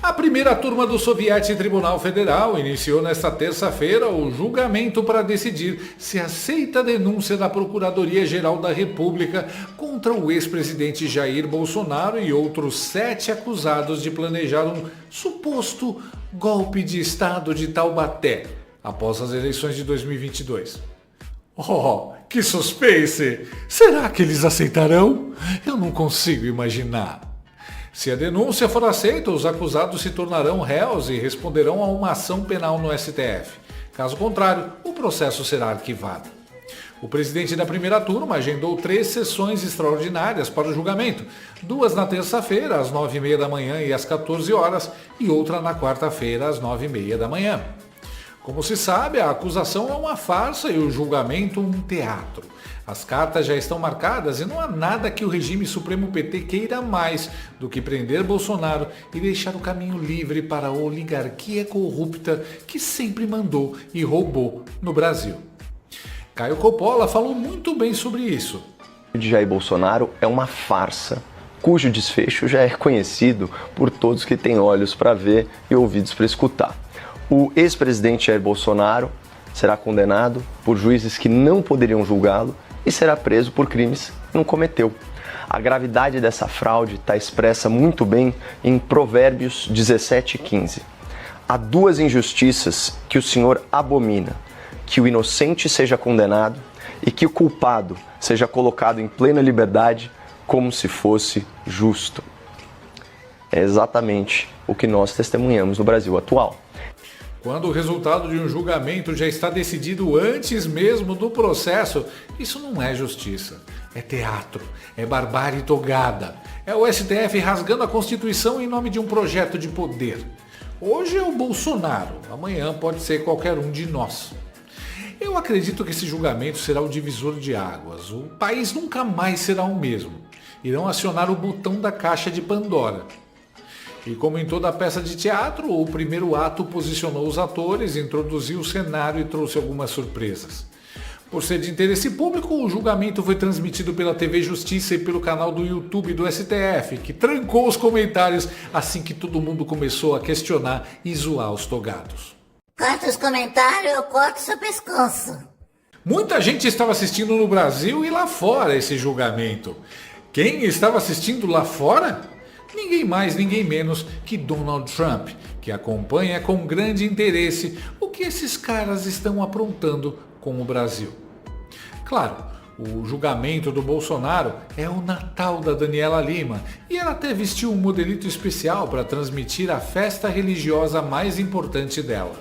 A primeira turma do Soviético Tribunal Federal iniciou nesta terça-feira o julgamento para decidir se aceita a denúncia da Procuradoria-Geral da República contra o ex-presidente Jair Bolsonaro e outros 7 acusados de planejar um suposto golpe de Estado de Taubaté após as eleições de 2022. Oh, que suspense! Será que eles aceitarão? Eu não consigo imaginar. Se a denúncia for aceita, os acusados se tornarão réus e responderão a uma ação penal no STF. Caso contrário, o processo será arquivado. O presidente da primeira turma agendou 3 sessões extraordinárias para o julgamento, 2 na terça-feira, às 9h30 da manhã e às 14 horas, e outra na quarta-feira, às 9h30 da manhã. Como se sabe, a acusação é uma farsa e o julgamento um teatro. As cartas já estão marcadas e não há nada que o regime Supremo PT queira mais do que prender Bolsonaro e deixar o caminho livre para a oligarquia corrupta que sempre mandou e roubou no Brasil. Caio Coppola falou muito bem sobre isso. O de Jair Bolsonaro é uma farsa, cujo desfecho já é conhecido por todos que têm olhos para ver e ouvidos para escutar. O ex-presidente Jair Bolsonaro será condenado por juízes que não poderiam julgá-lo e será preso por crimes que não cometeu. A gravidade dessa fraude está expressa muito bem em Provérbios 17:15. Há 2 injustiças que o Senhor abomina: que o inocente seja condenado e que o culpado seja colocado em plena liberdade como se fosse justo. É exatamente o que nós testemunhamos no Brasil atual. Quando o resultado de um julgamento já está decidido antes mesmo do processo, isso não é justiça, é teatro, é barbárie togada. É o STF rasgando a Constituição em nome de um projeto de poder. Hoje é o Bolsonaro, amanhã pode ser qualquer um de nós. Eu acredito que esse julgamento será o divisor de águas. O país nunca mais será o mesmo. Irão acionar o botão da caixa de Pandora. E como em toda peça de teatro, o primeiro ato posicionou os atores, introduziu o cenário e trouxe algumas surpresas. Por ser de interesse público, o julgamento foi transmitido pela TV Justiça e pelo canal do YouTube do STF, que trancou os comentários assim que todo mundo começou a questionar e zoar os togados. Corta os comentários, eu corto seu pescoço. Muita gente estava assistindo no Brasil e lá fora esse julgamento. Quem estava assistindo lá fora? Ninguém mais, ninguém menos que Donald Trump, que acompanha com grande interesse o que esses caras estão aprontando com o Brasil. Claro, o julgamento do Bolsonaro é o Natal da Daniela Lima e ela até vestiu um modelito especial para transmitir a festa religiosa mais importante dela.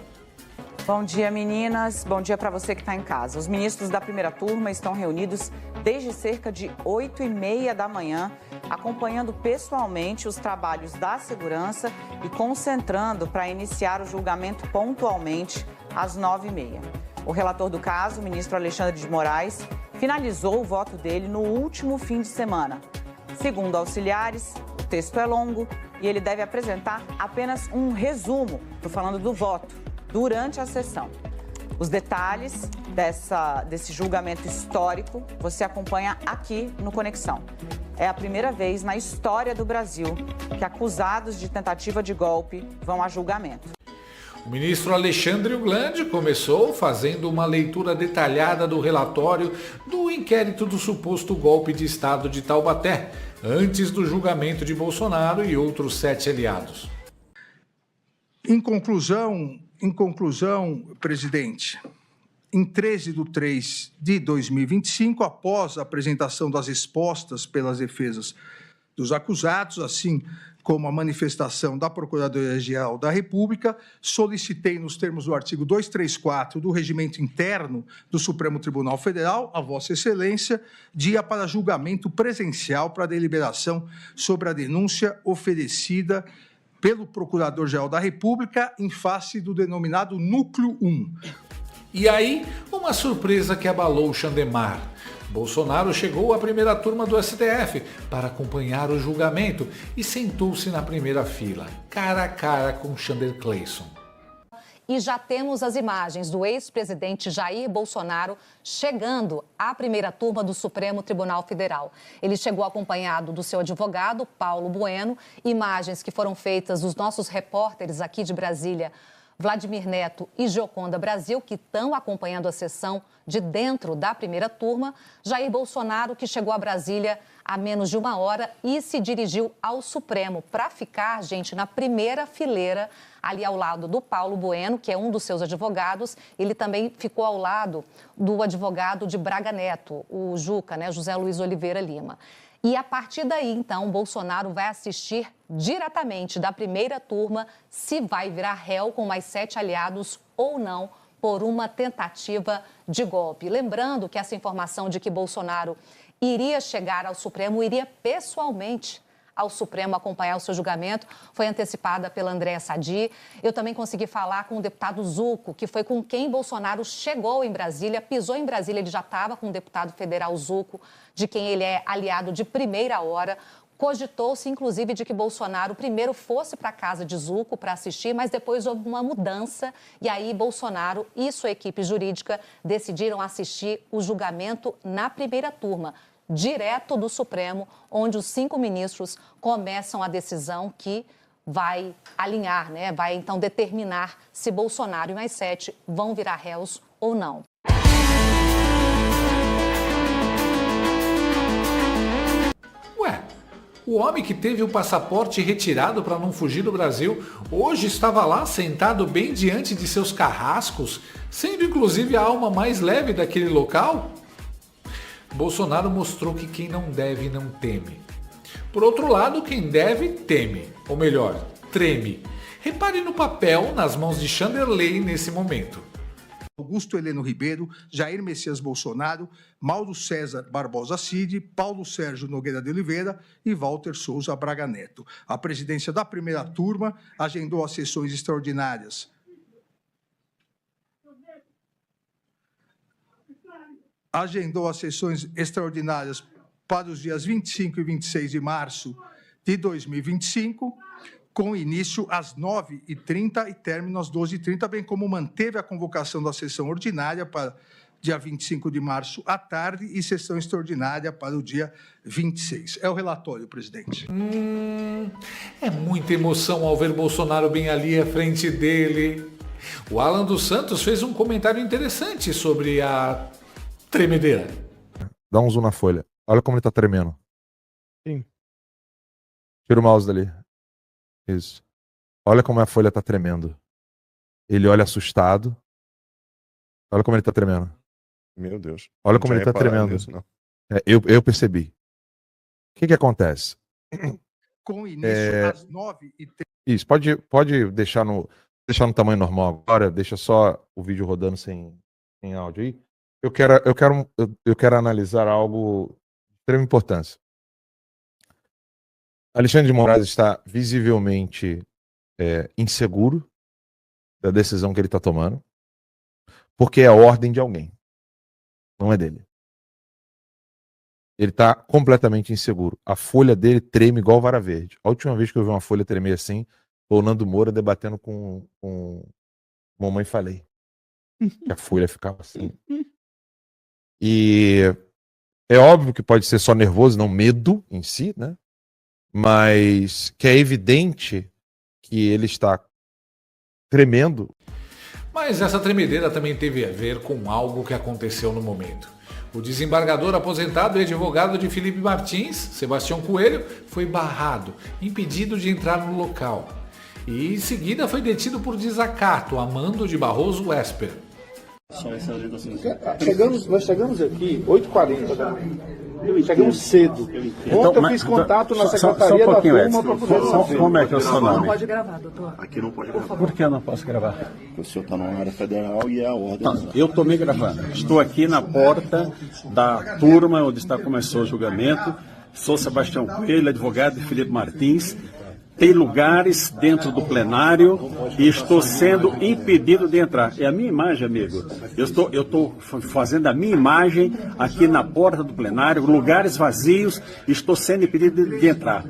Bom dia, meninas. Bom dia para você que está em casa. Os ministros da primeira turma estão reunidos desde cerca de 8h30 da manhã, acompanhando pessoalmente os trabalhos da segurança e concentrando para iniciar o julgamento pontualmente às 9h30. O relator do caso, o ministro Alexandre de Moraes, finalizou o voto dele no último fim de semana. Segundo auxiliares, o texto é longo e ele deve apresentar apenas um resumo, estou falando do voto, durante a sessão. Os detalhes desse julgamento histórico você acompanha aqui no Conexão. É a primeira vez na história do Brasil que acusados de tentativa de golpe vão a julgamento. O ministro Alexandre Uglandi começou fazendo uma leitura detalhada do relatório do inquérito do suposto golpe de Estado de Taubaté, antes do julgamento de Bolsonaro e outros 7 aliados. Em conclusão, presidente, em 13/3/2025, após a apresentação das respostas pelas defesas dos acusados, assim como a manifestação da Procuradoria-Geral da República, solicitei, nos termos do artigo 234 do Regimento Interno do Supremo Tribunal Federal, a Vossa Excelência, dia para julgamento presencial para deliberação sobre a denúncia oferecida pelo Procurador-Geral da República em face do denominado Núcleo 1. E aí, uma surpresa que abalou o Xandemar. Bolsonaro chegou à primeira turma do STF para acompanhar o julgamento e sentou-se na primeira fila, cara a cara com Xander Cleison. e já temos as imagens do ex-presidente Jair Bolsonaro chegando à primeira turma do Supremo Tribunal Federal. Ele chegou acompanhado do seu advogado, Paulo Bueno, imagens que foram feitas dos nossos repórteres aqui de Brasília, Vladimir Neto e Gioconda Brasil, que estão acompanhando a sessão de dentro da primeira turma. Jair Bolsonaro, que chegou a Brasília há menos de uma hora e se dirigiu ao Supremo para ficar, gente, na primeira fileira, ali ao lado do Paulo Bueno, que é um dos seus advogados. Ele também ficou ao lado do advogado de Braga Neto, o Juca, né, José Luiz Oliveira Lima. E a partir daí, então, Bolsonaro vai assistir diretamente da primeira turma se vai virar réu com mais 7 aliados ou não por uma tentativa de golpe. Lembrando que essa informação de que Bolsonaro iria chegar ao Supremo, iria pessoalmente ao Supremo acompanhar o seu julgamento, foi antecipada pela Andréa Sadi. Eu também consegui falar com o deputado Zucco, que foi com quem Bolsonaro chegou em Brasília, pisou em Brasília, ele já estava com o deputado federal Zucco, de quem ele é aliado de primeira hora. Cogitou-se, inclusive, de que Bolsonaro primeiro fosse para a casa de Zucco para assistir, mas depois houve uma mudança e aí Bolsonaro e sua equipe jurídica decidiram assistir o julgamento na primeira turma, direto do Supremo, onde os 5 ministros começam a decisão que vai alinhar, né? Vai, então, determinar se Bolsonaro e mais 7 vão virar réus ou não. Ué, o homem que teve o passaporte retirado para não fugir do Brasil, hoje estava lá sentado bem diante de seus carrascos, sendo inclusive a alma mais leve daquele local? Bolsonaro mostrou que quem não deve não teme. Por outro lado, quem deve teme, ou melhor, treme. Repare no papel nas mãos de Chanderley nesse momento. Augusto Heleno Ribeiro, Jair Messias Bolsonaro, Mauro César Barbosa Cid, Paulo Sérgio Nogueira de Oliveira e Walter Souza Braga Neto. A presidência da primeira turma agendou as sessões extraordinárias para os dias 25 e 26 de março de 2025, com início às 9h30 e término às 12h30, bem como manteve a convocação da sessão ordinária para dia 25 de março à tarde e sessão extraordinária para o dia 26. É o relatório, presidente. É muita emoção ao ver Bolsonaro bem ali à frente dele. O Alan dos Santos fez um comentário interessante sobre a tremedeira. Dá um zoom na folha. Olha como ele tá tremendo. Sim. Tira o mouse dali. Isso. Olha como a folha tá tremendo. Ele olha assustado. Olha como ele tá tremendo. Meu Deus. Olha como ele tá tremendo. Nisso, não. Eu percebi. O que acontece? Com início às 9h30. Isso, pode deixar no tamanho normal agora. Deixa só o vídeo rodando sem áudio aí. Eu quero analisar algo de extrema importância. Alexandre de Moraes está visivelmente inseguro da decisão que ele está tomando, porque é a ordem de alguém, não é dele. Ele está completamente inseguro. A folha dele treme igual vara verde. A última vez que eu vi uma folha tremer assim, foi o Nando Moura debatendo com Mamãe Falei. Que a folha ficava assim. E é óbvio que pode ser só nervoso, não medo em si, né? Mas que é evidente que ele está tremendo. Mas essa tremedeira também teve a ver com algo que aconteceu no momento. O desembargador aposentado e advogado de Felipe Martins, Sebastião Coelho, foi barrado, impedido de entrar no local. E em seguida foi detido por desacato a mando de Barroso Esper. Nós chegamos aqui 8h40 da manhã. Chegamos cedo. Ontem eu fiz contato na secretaria da turma para poder saber. Como é que é o seu nome? Não pode gravar, doutor. Aqui não pode gravar. Por que eu não posso gravar? Porque o senhor está numa área federal e é a ordem. Eu estou me gravando. Estou aqui na porta da turma onde começou o julgamento. Sou Sebastião Coelho, advogado de Felipe Martins. Tem lugares dentro do plenário e estou sendo impedido de entrar. É a minha imagem, amigo. Eu estou fazendo a minha imagem aqui na porta do plenário, lugares vazios, e estou sendo impedido de entrar.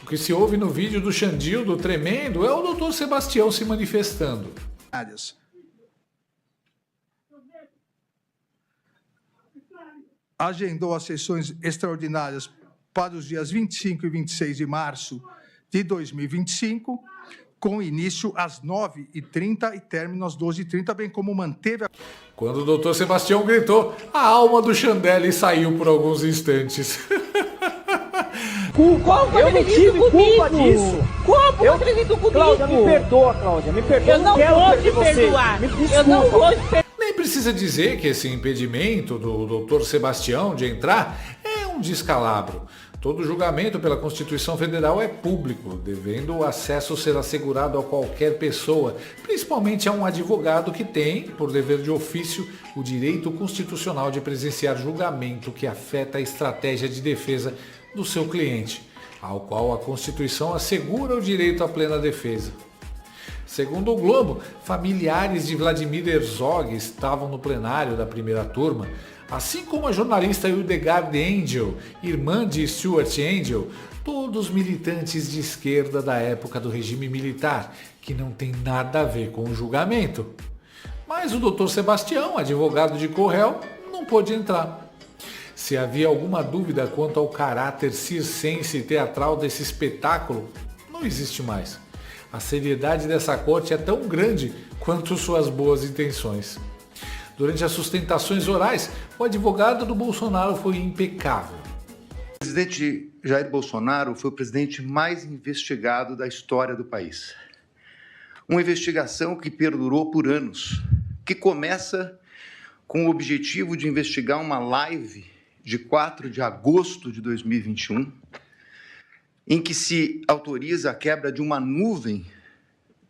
O que se ouve no vídeo do Xandildo tremendo é o doutor Sebastião se manifestando. Agendou as sessões extraordinárias para os dias 25 e 26 de março de 2025, com início às 9h30 e término às 12h30, bem como manteve a... Quando o doutor Sebastião gritou, a alma do Chandelle saiu por alguns instantes. Culpa? Eu não tive culpa disso. Como eu acredito comigo? Cláudia, me perdoa, Cláudia. Me perdoa. Eu não vou te perdoar. Eu não vou te perdoar. Nem precisa dizer que esse impedimento do doutor Sebastião de entrar é um descalabro. Todo julgamento pela Constituição Federal é público, devendo o acesso ser assegurado a qualquer pessoa, principalmente a um advogado que tem, por dever de ofício, o direito constitucional de presenciar julgamento que afeta a estratégia de defesa do seu cliente, ao qual a Constituição assegura o direito à plena defesa. Segundo o Globo, familiares de Vladimir Herzog estavam no plenário da primeira turma, assim como a jornalista Hildegard Angel, irmã de Stuart Angel, todos militantes de esquerda da época do regime militar, que não tem nada a ver com o julgamento. Mas o Dr. Sebastião, advogado de Corréu, não pôde entrar. Se havia alguma dúvida quanto ao caráter circense e teatral desse espetáculo, não existe mais. A seriedade dessa corte é tão grande quanto suas boas intenções. Durante as sustentações orais, o advogado do Bolsonaro foi impecável. O presidente Jair Bolsonaro foi o presidente mais investigado da história do país. Uma investigação que perdurou por anos, que começa com o objetivo de investigar uma live de 4 de agosto de 2021, em que se autoriza a quebra de uma nuvem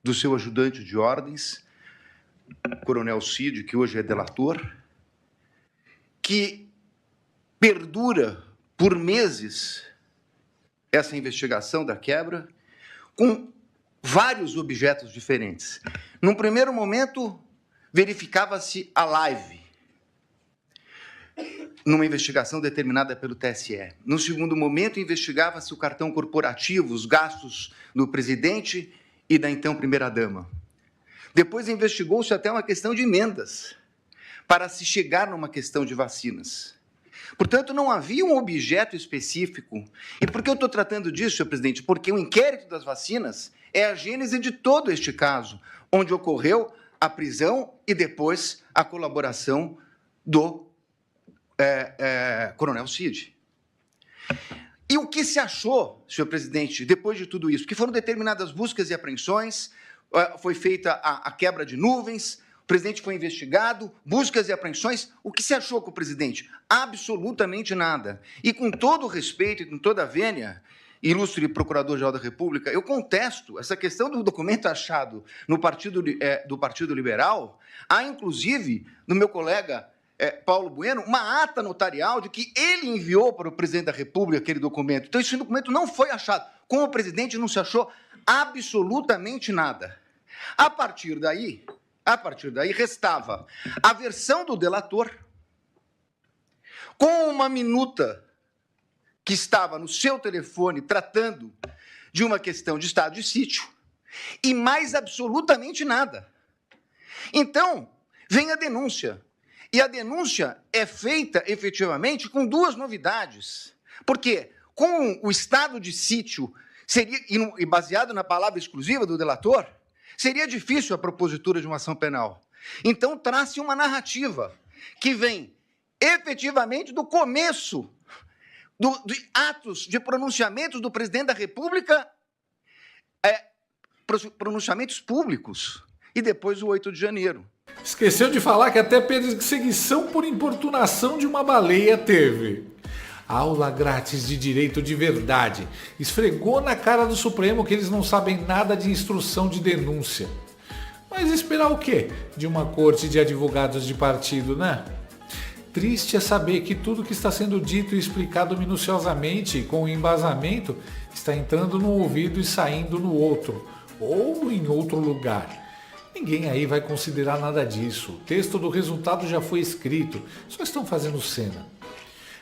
do seu ajudante de ordens, Coronel Cid, que hoje é delator, que perdura por meses essa investigação da quebra, com vários objetos diferentes. Num primeiro momento, verificava-se a live, numa investigação determinada pelo TSE. No segundo momento, investigava-se o cartão corporativo, os gastos do presidente e da então primeira-dama. Depois investigou-se até uma questão de emendas, para se chegar numa questão de vacinas. Portanto, não havia um objeto específico. E por que eu estou tratando disso, senhor presidente? Porque o inquérito das vacinas é a gênese de todo este caso, onde ocorreu a prisão e depois a colaboração do Coronel Cid. E o que se achou, senhor presidente, depois de tudo isso? Que foram determinadas buscas e apreensões, foi feita a quebra de nuvens, o presidente foi investigado, buscas e apreensões. O que se achou com o presidente? Absolutamente nada. E com todo o respeito e com toda a vênia, ilustre Procurador-Geral da República, eu contesto essa questão do documento achado no do Partido Liberal. Há, inclusive, no meu colega Paulo Bueno, uma ata notarial de que ele enviou para o presidente da República aquele documento. Então, esse documento não foi achado. Com o presidente não se achou absolutamente nada. A partir daí, restava a versão do delator com uma minuta que estava no seu telefone tratando de uma questão de estado de sítio e mais absolutamente nada. Então, vem a denúncia. E a denúncia é feita, efetivamente, com duas novidades. Porque, com o estado de sítio, e baseado na palavra exclusiva do delator, seria difícil a propositura de uma ação penal. Então, traz-se uma narrativa que vem, efetivamente, do começo de atos de pronunciamentos do presidente da República, pronunciamentos públicos, e depois o 8 de janeiro. Esqueceu de falar que até perseguição por importunação de uma baleia teve. Aula grátis de direito de verdade. Esfregou na cara do Supremo que eles não sabem nada de instrução de denúncia. Mas esperar o quê? De uma corte de advogados de partido, né? Triste é saber que tudo que está sendo dito e explicado minuciosamente, com embasamento, está entrando num ouvido e saindo no outro, ou em outro lugar. Ninguém aí vai considerar nada disso. O texto do resultado já foi escrito. Só estão fazendo cena.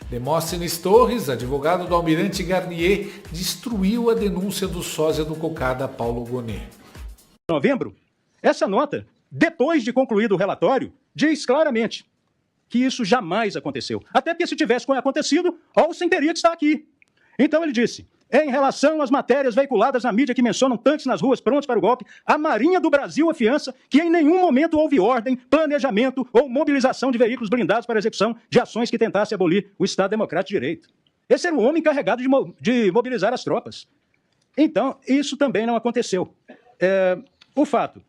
Demóstenes Torres, advogado do Almirante Garnier, destruiu a denúncia do sósia do Cocada, Paulo Gonet. Novembro, essa nota depois de concluído o relatório, diz claramente que isso jamais aconteceu. Até porque se tivesse acontecido, Olsen teria que estar aqui. Então ele disse, em relação às matérias veiculadas na mídia que mencionam tanques nas ruas prontos para o golpe, a Marinha do Brasil afiança que em nenhum momento houve ordem, planejamento ou mobilização de veículos blindados para execução de ações que tentassem abolir o Estado Democrático de Direito. Esse era o homem encarregado de mobilizar as tropas. Então, isso também não aconteceu. O fato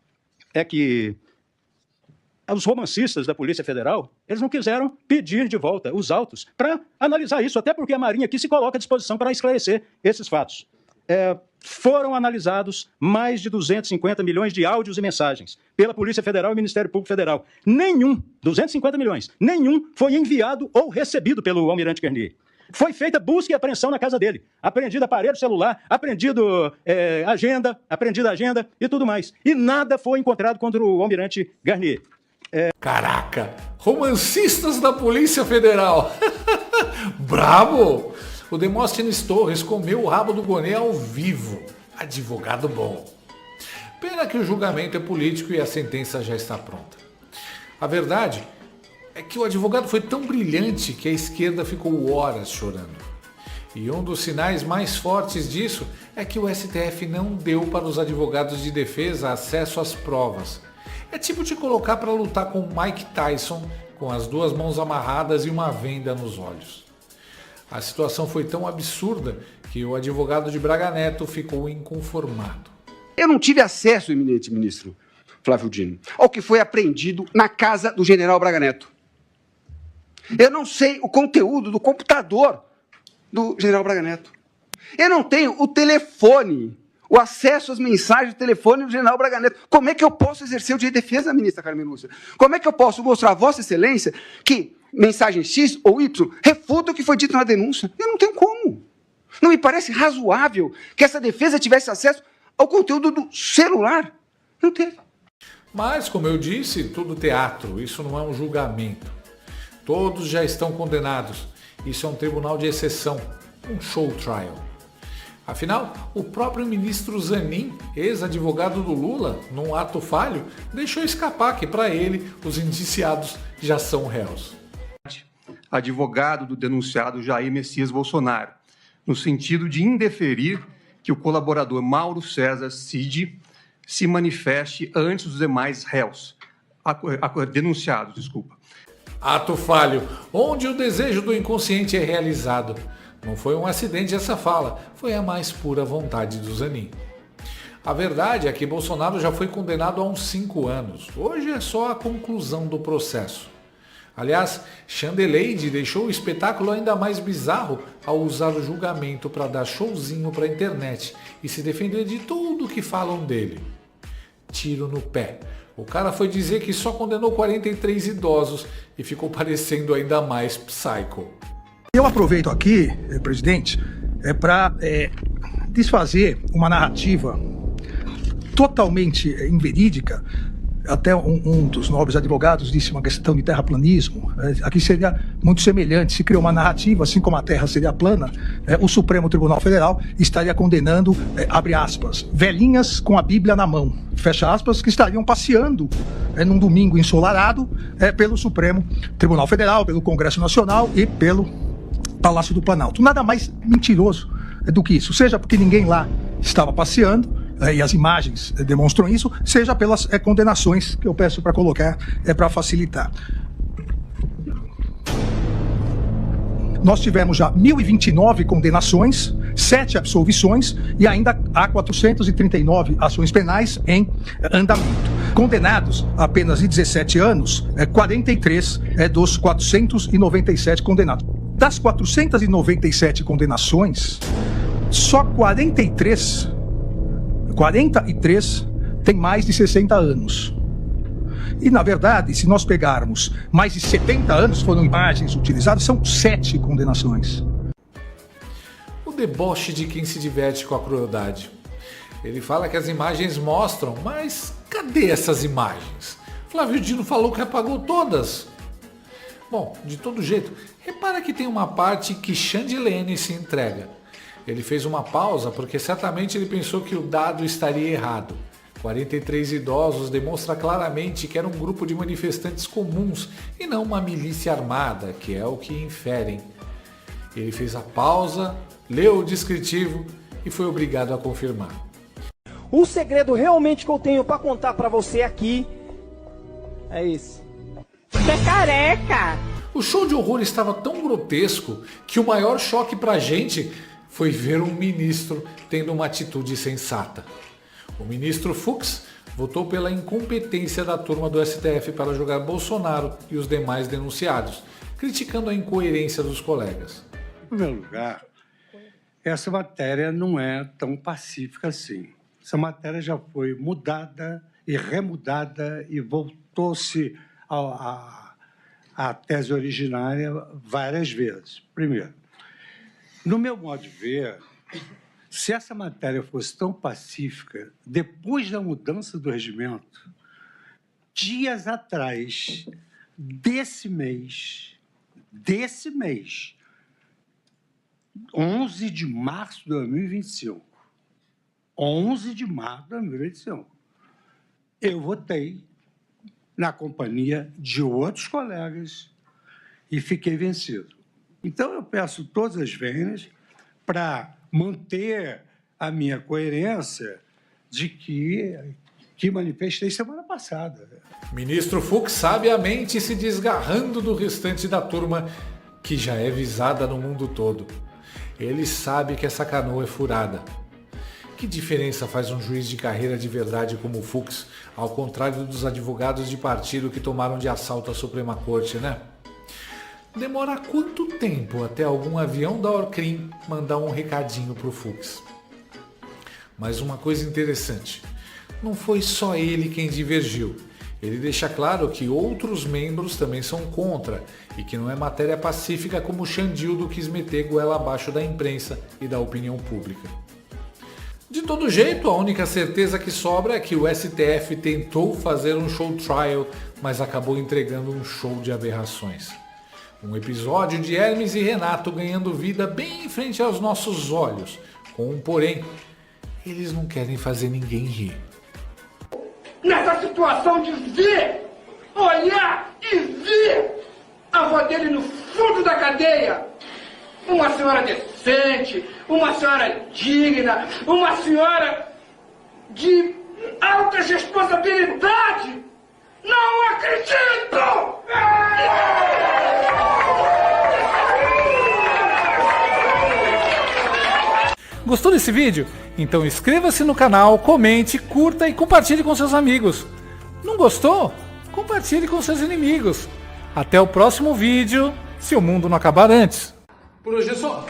é que os romancistas da Polícia Federal, eles não quiseram pedir de volta os autos para analisar isso, até porque a Marinha aqui se coloca à disposição para esclarecer esses fatos. Foram analisados mais de 250 milhões de áudios e mensagens pela Polícia Federal e Ministério Público Federal. 250 milhões, nenhum foi enviado ou recebido pelo almirante Garnier. Foi feita busca e apreensão na casa dele. Apreendido aparelho celular, apreendido agenda e tudo mais. E nada foi encontrado contra o almirante Garnier. Caraca, romancistas da Polícia Federal. Brabo! O Demóstenes Torres comeu o rabo do Gonê ao vivo. Advogado bom. Pena que o julgamento é político e a sentença já está pronta. A verdade é que o advogado foi tão brilhante que a esquerda ficou horas chorando. E um dos sinais mais fortes disso é que o STF não deu para os advogados de defesa acesso às provas. É tipo te colocar para lutar com Mike Tyson com as duas mãos amarradas e uma venda nos olhos. A situação foi tão absurda que o advogado de Braga Neto ficou inconformado. Eu não tive acesso, eminente ministro Flávio Dino, ao que foi apreendido na casa do general Braga Neto. Eu não sei o conteúdo do computador do general Braga Neto. Eu não tenho o telefone, o acesso às mensagens do telefone do general Braga Neto. Como é que eu posso exercer o direito de defesa, ministra Carmen Lúcia? Como é que eu posso mostrar a Vossa Excelência que mensagem X ou Y refuta o que foi dito na denúncia? Eu não tenho como. Não me parece razoável que essa defesa tivesse acesso ao conteúdo do celular. Não teve. Mas, como eu disse, tudo teatro, isso não é um julgamento. Todos já estão condenados. Isso é um tribunal de exceção, um show trial. Afinal, o próprio ministro Zanin, ex-advogado do Lula, num ato falho, deixou escapar que para ele os indiciados já são réus. Advogado do denunciado Jair Messias Bolsonaro, no sentido de indeferir que o colaborador Mauro César Cid se manifeste antes dos demais réus, denunciados, desculpa. Ato falho, onde o desejo do inconsciente é realizado. Não foi um acidente essa fala, foi a mais pura vontade do Zanin. A verdade é que Bolsonaro já foi condenado há uns 5 anos. Hoje é só a conclusão do processo. Aliás, Chandeleide deixou o espetáculo ainda mais bizarro ao usar o julgamento para dar showzinho para a internet e se defender de tudo que falam dele. Tiro no pé. O cara foi dizer que só condenou 43 idosos e ficou parecendo ainda mais psycho. Eu aproveito aqui, presidente, para desfazer uma narrativa totalmente inverídica. Até um dos nobres advogados disse uma questão de terraplanismo. Aqui seria muito semelhante. Se criou uma narrativa, assim como a Terra seria plana, o Supremo Tribunal Federal estaria condenando, abre aspas, velhinhas com a Bíblia na mão, fecha aspas, que estariam passeando num domingo ensolarado pelo Supremo Tribunal Federal, pelo Congresso Nacional e pelo Palácio do Planalto. Nada mais mentiroso do que isso. Seja porque ninguém lá estava passeando, e as imagens demonstram isso, seja pelas condenações que eu peço para colocar para facilitar. Nós tivemos já 1.029 condenações, 7 absolvições e ainda há 439 ações penais em andamento. Condenados a apenas de 17 anos, 43 dos 497 condenados. Das 497 condenações, só 43 tem mais de 60 anos. E, na verdade, se nós pegarmos mais de 70 anos, foram imagens utilizadas, são 7 condenações. O deboche de quem se diverte com a crueldade. Ele fala que as imagens mostram, mas cadê essas imagens? Flávio Dino falou que apagou todas. Bom, de todo jeito, repara que tem uma parte que Chandilene se entrega. Ele fez uma pausa porque certamente ele pensou que o dado estaria errado. 43 idosos demonstra claramente que era um grupo de manifestantes comuns e não uma milícia armada, que é o que inferem. Ele fez a pausa, leu o descritivo e foi obrigado a confirmar. O segredo realmente que eu tenho para contar para você aqui é esse. Você é careca! O show de horror estava tão grotesco que o maior choque pra gente foi ver um ministro tendo uma atitude sensata. O ministro Fux votou pela incompetência da turma do STF para julgar Bolsonaro e os demais denunciados, criticando a incoerência dos colegas. Em primeiro lugar, essa matéria não é tão pacífica assim. Essa matéria já foi mudada e remudada e voltou-se à tese originária várias vezes. Primeiro, no meu modo de ver, se essa matéria fosse tão pacífica, depois da mudança do regimento, dias atrás, desse mês, 11 de março de 2025, 11 de março de 2025, eu votei na companhia de outros colegas e fiquei vencido. Então, eu peço todas as vênias para manter a minha coerência de que manifestei semana passada. Ministro Fux sabiamente se desgarrando do restante da turma que já é visada no mundo todo. Ele sabe que essa canoa é furada. Que diferença faz um juiz de carreira de verdade como o Fux, ao contrário dos advogados de partido que tomaram de assalto a Suprema Corte, né? Demora quanto tempo até algum avião da Orcrim mandar um recadinho pro Fux? Mas uma coisa interessante, não foi só ele quem divergiu. Ele deixa claro que outros membros também são contra e que não é matéria pacífica como o Xandildo quis meter goela abaixo da imprensa e da opinião pública. De todo jeito, a única certeza que sobra é que o STF tentou fazer um show trial, mas acabou entregando um show de aberrações. Um episódio de Hermes e Renato ganhando vida bem em frente aos nossos olhos, com um porém, eles não querem fazer ninguém rir. Nessa situação de ver, olhar e ver a avó dele no fundo da cadeia, uma senhora decente, uma senhora digna, uma senhora de alta responsabilidade. Não acredito! Gostou desse vídeo? Então inscreva-se no canal, comente, curta e compartilhe com seus amigos. Não gostou? Compartilhe com seus inimigos. Até o próximo vídeo, se o mundo não acabar antes. Por hoje é só.